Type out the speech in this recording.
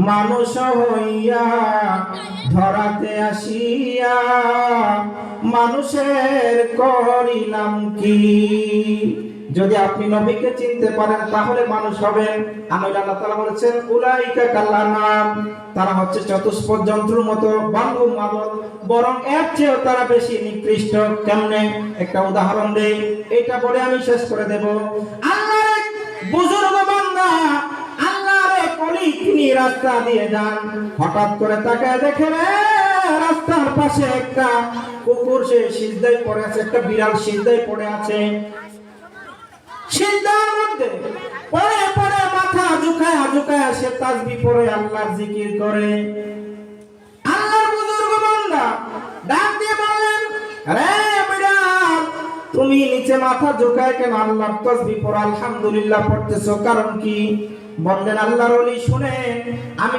মানুষ হইয়া ধরাতে আসিয়া মানুষের করিলাম কি। যদি আপনি নবীকে চিনতে পারেন তাহলে মানুষ হবেন। আল্লাহ তাআলা বলেছেন উলাইকা কাল্লানাম, তারা হচ্ছে চতুষ্পদ জন্তুর মতো বান্ধব মাবদ, বরং এর চেয়েও তারা বেশি নিকৃষ্ট। কেমনে? একটা উদাহরণ দেই, এটা বলে আমি শেষ করে দেব। আল্লাহর বুজুর্গ বান্দা, আল্লাহর কলি, তিনি রাস্তা দিয়ে যান, হঠাৎ করে তাকায় দেখেন রাস্তার পাশে একটা কুকুর সে সিজদায় পড়ে আছে, একটা বিড়াল সিজদায় পড়ে আছে। সিজদার মধ্যে পড়ে পড়ে মাথা ঝুঁকায় ঝুঁকায় সে তাসবিহ পড়ে আল্লাহর জিকির করে। আল্লাহর বুজুর্গ বান্দা ডাক দিয়ে বললেন, আরে বিড়াল, তুমি নিচে মাথা ঝুঁকায় কেন আল্লাহর তাসবিহ পড়ো, আলহামদুলিল্লাহ পড়তেছো, কারণ কি? বললেন আল্লাহর ওলি শুনেন, আমি